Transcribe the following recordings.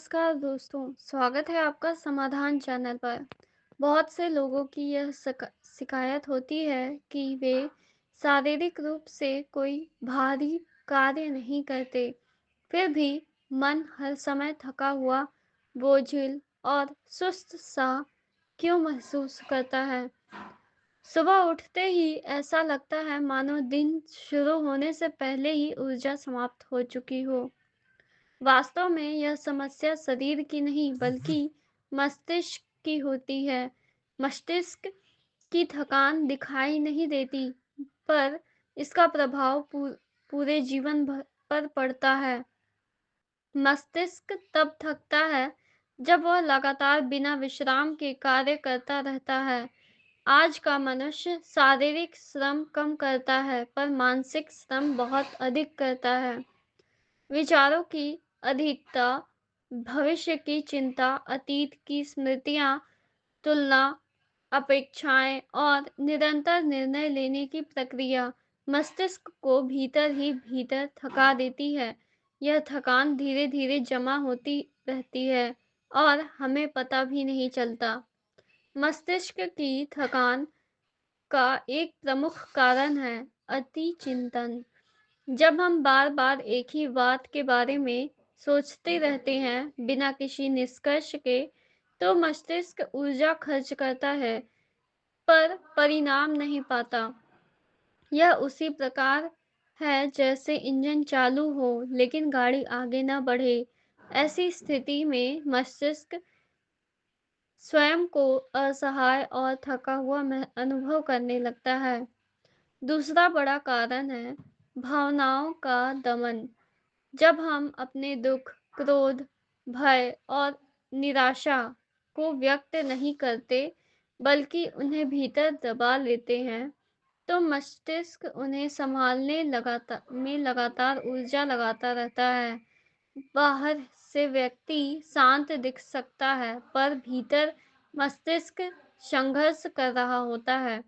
नमस्कार दोस्तों, स्वागत है आपका समाधान चैनल पर। बहुत से लोगों की यह शिकायत होती है कि वे शारीरिक रूप से कोई भारी कार्य नहीं करते, फिर भी मन हर समय थका हुआ, बोझिल और सुस्त सा क्यों महसूस करता है। सुबह उठते ही ऐसा लगता है मानो दिन शुरू होने से पहले ही ऊर्जा समाप्त हो चुकी हो। वास्तव में यह समस्या शरीर की नहीं बल्कि मस्तिष्क की होती है। मस्तिष्क की थकान दिखाई नहीं देती, पर इसका प्रभाव पूरे जीवन भर पर पड़ता है। मस्तिष्क तब थकता है जब वह लगातार बिना विश्राम के कार्य करता रहता है। आज का मनुष्य शारीरिक श्रम कम करता है, पर मानसिक श्रम बहुत अधिक करता है। विचारों की अधिकता, भविष्य की चिंता, अतीत की स्मृतियाँ, तुलना, अपेक्षाएं और निरंतर निर्णय लेने की प्रक्रिया मस्तिष्क को भीतर ही भीतर थका देती है। यह थकान धीरे धीरे जमा होती रहती है और हमें पता भी नहीं चलता। मस्तिष्क की थकान का एक प्रमुख कारण है अति चिंतन। जब हम बार-बार एक ही बात के बारे में सोचते रहते हैं बिना किसी निष्कर्ष के, तो मस्तिष्क ऊर्जा खर्च करता है पर परिणाम नहीं पाता। यह उसी प्रकार है जैसे इंजन चालू हो लेकिन गाड़ी आगे न बढ़े। ऐसी स्थिति में मस्तिष्क स्वयं को असहाय और थका हुआ अनुभव करने लगता है। दूसरा बड़ा कारण है भावनाओं का दमन। जब हम अपने दुख, क्रोध, भय और निराशा को व्यक्त नहीं करते, बल्कि उन्हें भीतर दबा लेते हैं, तो मस्तिष्क उन्हें संभालने लगातार ऊर्जा लगाता रहता है। बाहर से व्यक्ति शांत दिख सकता है, पर भीतर मस्तिष्क संघर्ष कर रहा होता है।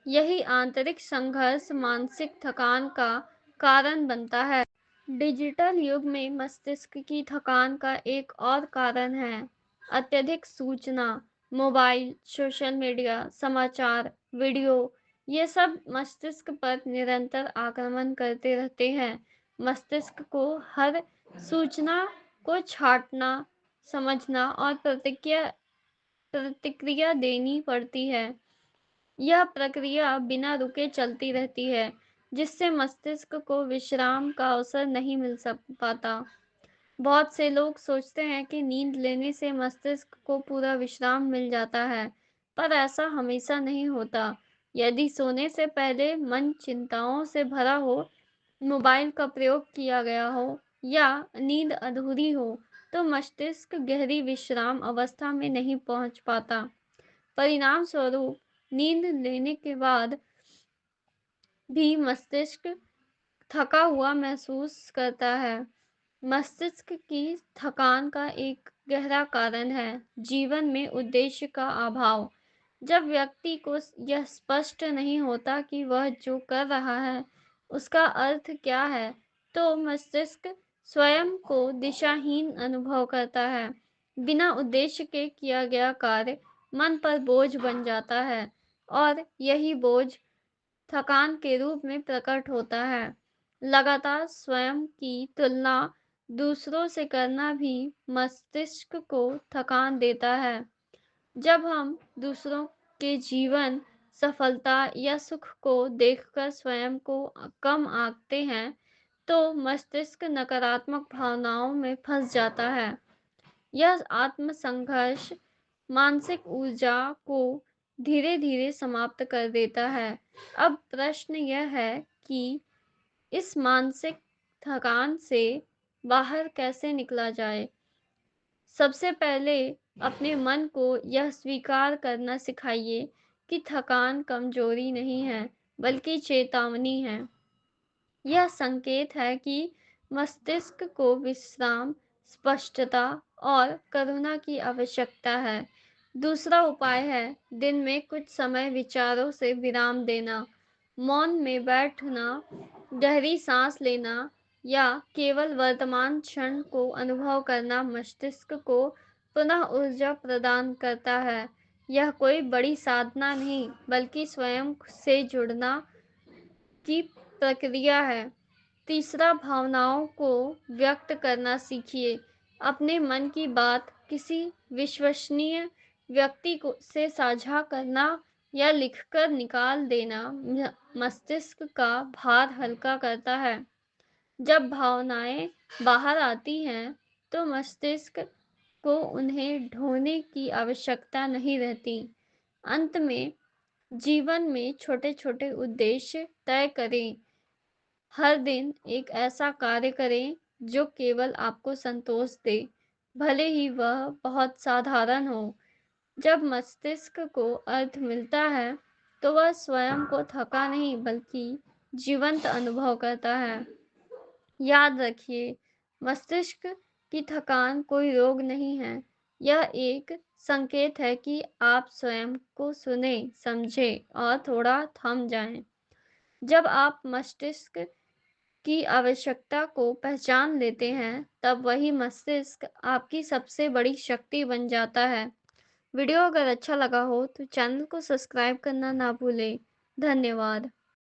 यही आंतरिक संघर्ष मानसिक थकान का कारण बनता है। डिजिटल युग में मस्तिष्क की थकान का एक और कारण है अत्यधिक सूचना। मोबाइल, सोशल मीडिया, समाचार, वीडियो, ये सब मस्तिष्क पर निरंतर आक्रमण करते रहते हैं। मस्तिष्क को हर सूचना को छांटना, समझना और प्रतिक्रिया देनी पड़ती है। यह प्रक्रिया बिना रुके चलती रहती है, जिससे मस्तिष्क को विश्राम का अवसर नहीं मिल पाता। बहुत से लोग सोचते हैं कि नींद लेने से मस्तिष्क को पूरा विश्राम मिल जाता है, पर ऐसा हमेशा नहीं होता। यदि सोने से पहले मन चिंताओं से भरा हो, मोबाइल का प्रयोग किया गया हो या नींद अधूरी हो, तो मस्तिष्क गहरी विश्राम अवस्था में नहीं पहुंच पाता। परिणाम स्वरूप नींद लेने के बाद भी मस्तिष्क थका हुआ महसूस करता है। मस्तिष्क की थकान का एक गहरा कारण है जीवन में उद्देश्य का अभाव। जब व्यक्ति को यह स्पष्ट नहीं होता कि वह जो कर रहा है उसका अर्थ क्या है, तो मस्तिष्क स्वयं को दिशाहीन अनुभव करता है। बिना उद्देश्य के किया गया कार्य मन पर बोझ बन जाता है और यही बोझ थकान के रूप में प्रकट होता है। लगातार स्वयं की तुलना दूसरों से करना भी मस्तिष्क को थकान देता है। जब हम दूसरों के जीवन, सफलता या सुख को देखकर स्वयं को कम आंकते हैं, तो मस्तिष्क नकारात्मक भावनाओं में फंस जाता है। यह आत्म-संघर्ष मानसिक ऊर्जा को धीरे-धीरे समाप्त कर देता है। अब प्रश्न यह है कि इस मानसिक थकान से बाहर कैसे निकला जाए? सबसे पहले अपने मन को यह स्वीकार करना सिखाइए कि थकान कमजोरी नहीं है, बल्कि चेतावनी है। यह संकेत है कि मस्तिष्क को विश्राम, स्पष्टता और करुणा की आवश्यकता है। दूसरा उपाय है दिन में कुछ समय विचारों से विराम देना। मौन में बैठना, गहरी सांस लेना या केवल वर्तमान क्षण को अनुभव करना मस्तिष्क को पुनः ऊर्जा प्रदान करता है। यह कोई बड़ी साधना नहीं, बल्कि स्वयं से जुड़ना की प्रक्रिया है। तीसरा, भावनाओं को व्यक्त करना सीखिए। अपने मन की बात किसी विश्वसनीय व्यक्ति को से साझा करना या लिखकर निकाल देना मस्तिष्क का भार हल्का करता है। जब भावनाएं बाहर आती हैं, तो मस्तिष्क को उन्हें ढोने की आवश्यकता नहीं रहती। अंत में, जीवन में छोटे-छोटे उद्देश्य तय करें। हर दिन एक ऐसा कार्य करें जो केवल आपको संतोष दे, भले ही वह बहुत साधारण हो। जब मस्तिष्क को अर्थ मिलता है, तो वह स्वयं को थका नहीं, बल्कि जीवंत अनुभव करता है। याद रखिए, मस्तिष्क की थकान कोई रोग नहीं है। यह एक संकेत है कि आप स्वयं को सुनें, समझें और थोड़ा थम जाएं। जब आप मस्तिष्क की आवश्यकता को पहचान लेते हैं, तब वही मस्तिष्क आपकी सबसे बड़ी शक्ति बन जाता है। वीडियो अगर अच्छा लगा हो तो चैनल को सब्सक्राइब करना ना भूलें। धन्यवाद।